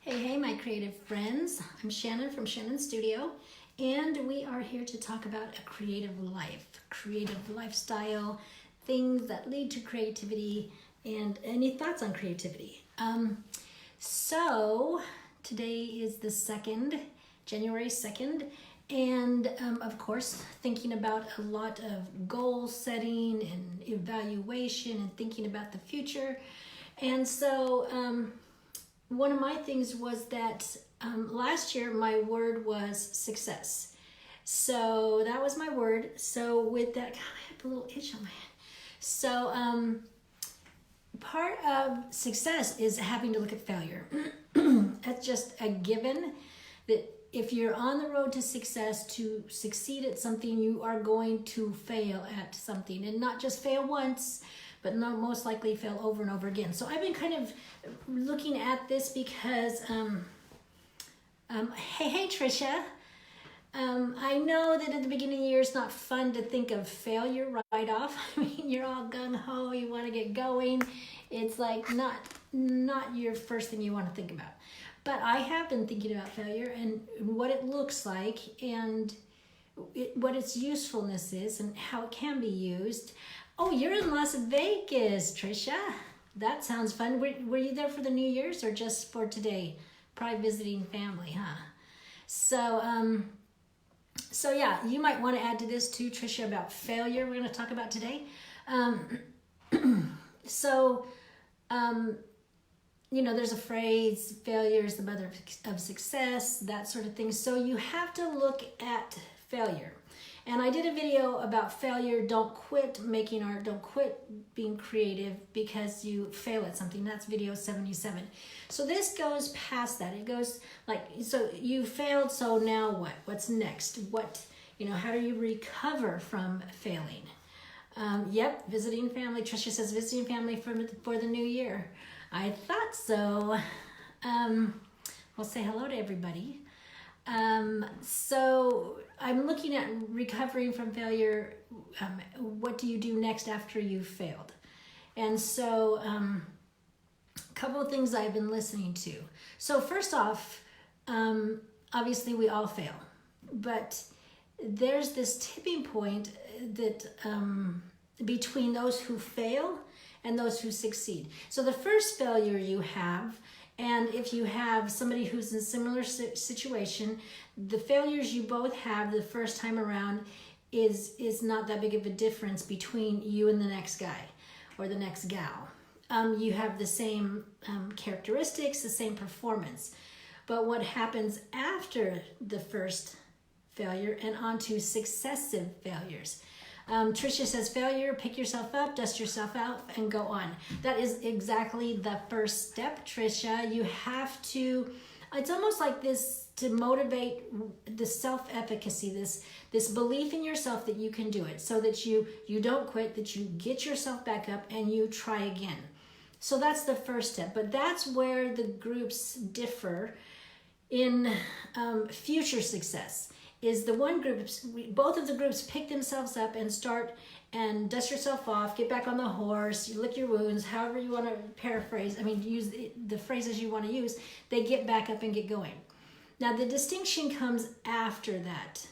Hey, my creative friends. I'm Shannon from Shannon Studio, and we are here to talk about a creative life, creative lifestyle, things that lead to creativity, and any thoughts on creativity. So today is the January 2nd, and of course, thinking about a lot of goal setting and evaluation and thinking about the future. And so, one of my things was that last year my word was success. So that was my word. So with that, God, I have a little itch on my head. So part of success is having to look at failure. That's just a given that if you're on the road to success, to succeed at something, you are going to fail at something, and not just fail once, but most likely fail over and over again. So I've been kind of looking at this because, hey Trisha, I know that at the beginning of the year it's not fun to think of failure right off. I mean, you're all gung-ho, you want to get going. It's like not your first thing you want to think about. But I have been thinking about failure and what it looks like and what its usefulness is and how it can be used. Oh, you're in Las Vegas, Trisha. That sounds fun. Were you there for the New Year's or just for today? Probably visiting family, huh? So yeah, you might want to add to this too, Trisha, about failure we're going to talk about today. There's a phrase, failure is the mother of success, that sort of thing. So you have to look at failure. And I did a video about failure. Don't quit making art. Don't quit being creative because you fail at something. That's video 77. So this goes past that. It goes like, so you failed, so now what? What's next? How do you recover from failing? Yep, visiting family. Tricia says visiting family for the new year. I thought so. We'll say hello to everybody. So I'm looking at recovering from failure. What do you do next after you've failed? And so a couple of things I've been listening to. So first off, obviously we all fail, but there's this tipping point that between those who fail and those who succeed. So the first failure you have, and if you have somebody who's in a similar situation, the failures you both have the first time around is not that big of a difference between you and the next guy or the next gal. You have the same characteristics, the same performance. But what happens after the first failure and on to successive failures? Tricia says, failure, pick yourself up, dust yourself out, and go on. That is exactly the first step, Tricia. You have to, it's almost like this to motivate the self-efficacy, this belief in yourself that you can do it, so that you don't quit, that you get yourself back up and you try again. So that's the first step. But that's where the groups differ in future success. Is the one group, both of the groups pick themselves up and start and dust yourself off, get back on the horse, you lick your wounds, however you want to paraphrase, use the phrases you want to use, they get back up and get going. Now the distinction comes after that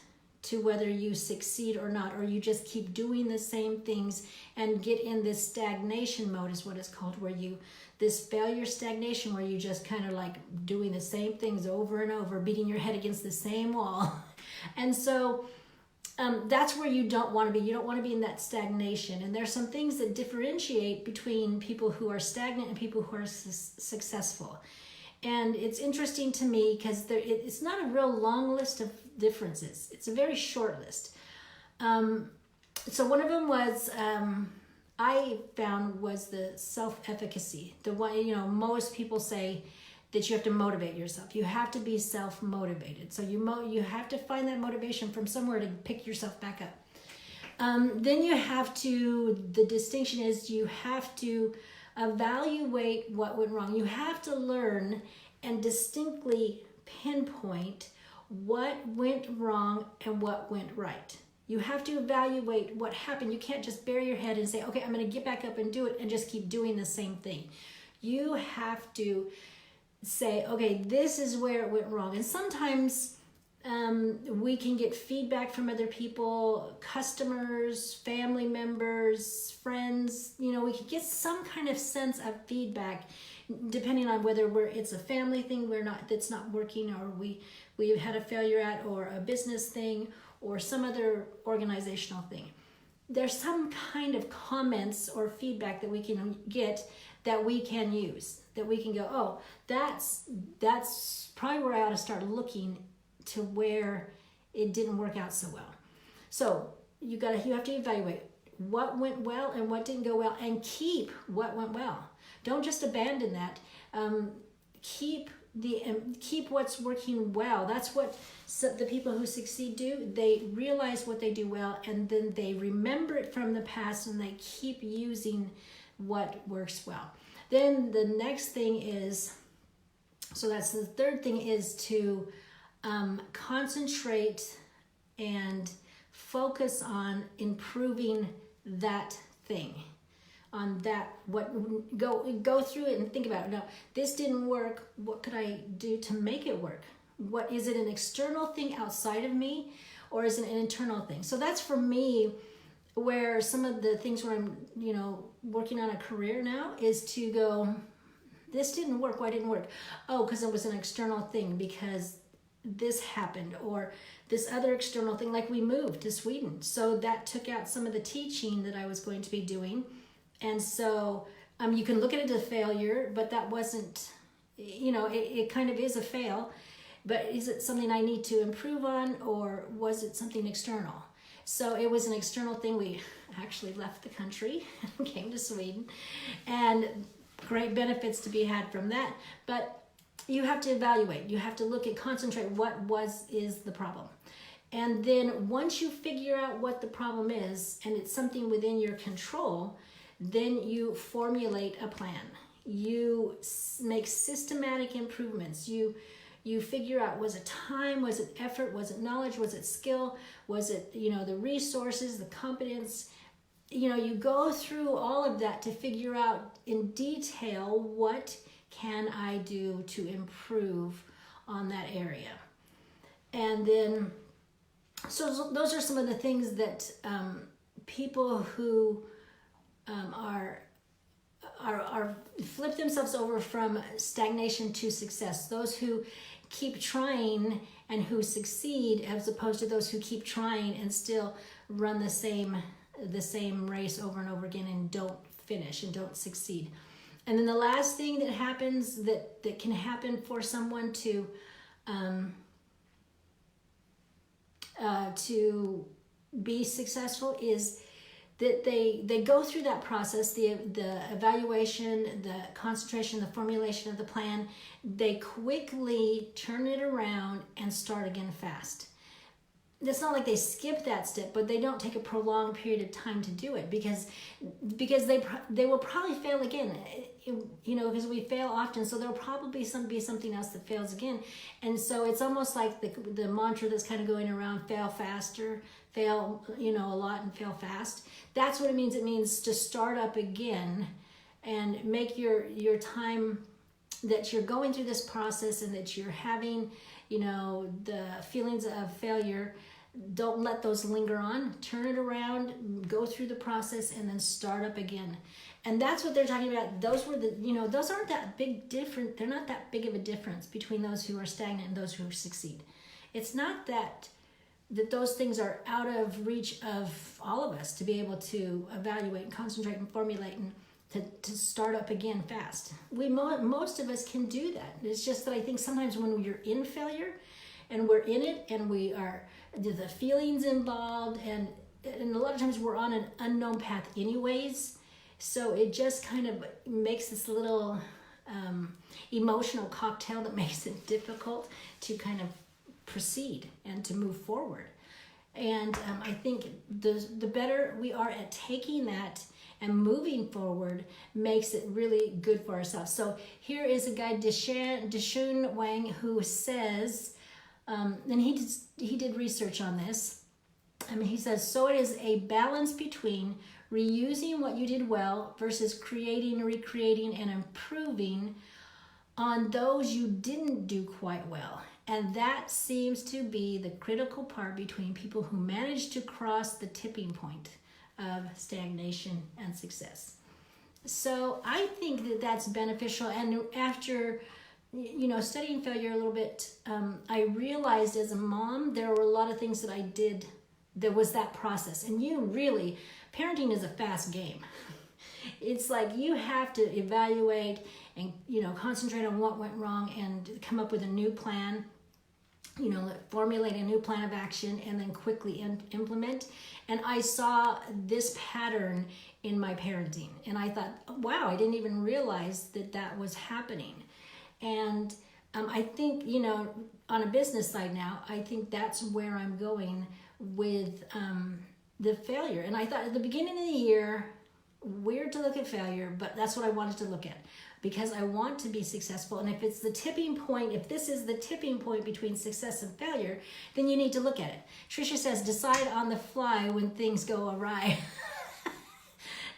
to whether you succeed or not, or you just keep doing the same things and get in this stagnation mode is what it's called, this failure stagnation where you just kind of like doing the same things over and over, beating your head against the same wall. And so that's where you don't want to be. You don't want to be in that stagnation. And there's some things that differentiate between people who are stagnant and people who are successful. And it's interesting to me because it's not a real long list of differences. It's a very short list. So one of them was, I found was the self-efficacy. The one, most people say that you have to motivate yourself. You have to be self-motivated. So you have to find that motivation from somewhere to pick yourself back up. Then you have to, the distinction is you have to evaluate what went wrong. You have to learn and distinctly pinpoint what went wrong and what went right. You have to evaluate what happened. You can't just bury your head and say, okay, I'm going to get back up and do it and just keep doing the same thing. You have to say, okay, this is where it went wrong. And sometimes we can get feedback from other people, customers, family members, friends. You know, we can get some kind of sense of feedback, depending on whether it's a family thing that's not working, or we've had a failure at, or a business thing, or some other organizational thing. There's some kind of comments or feedback that we can get that we can use, that we can go, oh, that's probably where I ought to start looking to where it didn't work out so well. So you have to evaluate what went well and what didn't go well, and keep what went well. Don't just abandon that. Keep what's working well. That's what the people who succeed do. They realize what they do well, and then they remember it from the past, and they keep using what works well. Then the next thing is, so that's the third thing, is to concentrate and focus on improving that thing, on that, go through it and think about it. Now, this didn't work. What could I do to make it work? What is it, an external thing outside of me, or is it an internal thing? So that's for me where some of the things where I'm, working on a career now, is to go, this didn't work. Why didn't it work? Oh, because it was an external thing, because this happened, or this other external thing, like we moved to Sweden. So that took out some of the teaching that I was going to be doing. And so you can look at it as a failure, but that wasn't, it kind of is a fail. But is it something I need to improve on, or was it something external? So it was an external thing. We actually left the country and came to Sweden, and great benefits to be had from that. But you have to evaluate. You have to look and concentrate what is the problem. And then once you figure out what the problem is, and it's something within your control, then you formulate a plan. You make systematic improvements. You figure out, was it time, was it effort, was it knowledge, was it skill, was it, the resources, the competence. You go through all of that to figure out in detail, what can I do to improve on that area. And then, so those are some of the things that people who are flip themselves over from stagnation to success. Those who keep trying and who succeed, as opposed to those who keep trying and still run the same race over and over again and don't finish and don't succeed. And then the last thing that happens, that can happen for someone to be successful, is that they go through that process, the evaluation, the concentration, the formulation of the plan. They quickly turn it around and start again fast. It's not like they skip that step, but they don't take a prolonged period of time to do it, because they will probably fail again, because we fail often. So there'll probably be something else that fails again. And so it's almost like the mantra that's kind of going around: fail faster, fail, a lot, and fail fast. That's what it means. It means to start up again and make your time that you're going through this process, and that you're having, the feelings of failure. Don't let those linger on. Turn it around, go through the process, and then start up again. And that's what they're talking about. Those aren't that big different. They're not that big of a difference between those who are stagnant and those who succeed. It's not that those things are out of reach of all of us to be able to evaluate and concentrate and formulate and to start up again fast. Most of us can do that. It's just that I think sometimes when you're in failure and we're in it, and we are, the feelings involved, and a lot of times we're on an unknown path anyways, so it just kind of makes this little emotional cocktail that makes it difficult to kind of proceed and to move forward. And I think the better we are at taking that and moving forward, makes it really good for ourselves. So here is a guy, Dashun Wang, who says, and he did research on this. He says, so it is a balance between reusing what you did well versus creating, recreating, and improving on those you didn't do quite well. And that seems to be the critical part between people who manage to cross the tipping point of stagnation and success. So I think that that's beneficial. And after, studying failure a little bit, I realized as a mom, there were a lot of things that I did. There was that process. And parenting is a fast game. It's like you have to evaluate and, concentrate on what went wrong and come up with a new plan, formulate a new plan of action and then quickly implement. And I saw this pattern in my parenting. And I thought, wow, I didn't even realize that was happening. And I think, on a business side now, I think that's where I'm going with the failure. And I thought at the beginning of the year, weird to look at failure, but that's what I wanted to look at because I want to be successful. And if it's the tipping point, if this is the tipping point between success and failure, then you need to look at it. Tricia says, decide on the fly when things go awry.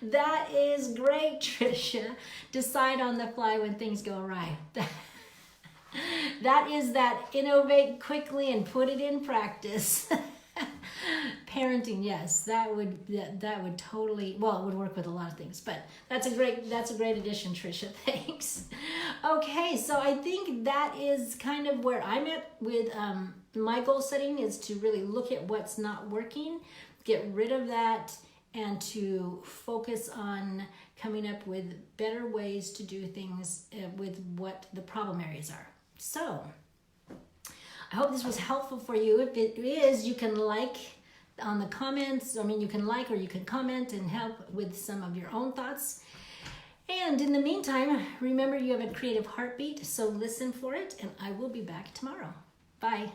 That is great, Tricia. Decide on the fly when things go awry. That is that innovate quickly and put it in practice. Parenting, yes, that would totally, well, it would work with a lot of things, but that's a great addition, Tricia. Thanks. Okay, so I think that is kind of where I'm at with my goal setting, is to really look at what's not working, get rid of that, and to focus on coming up with better ways to do things with what the problem areas are. So I hope this was helpful for you. If it is, you can like on the comments. You can like or you can comment and help with some of your own thoughts. And in the meantime, remember you have a creative heartbeat, so listen for it, and I will be back tomorrow. Bye.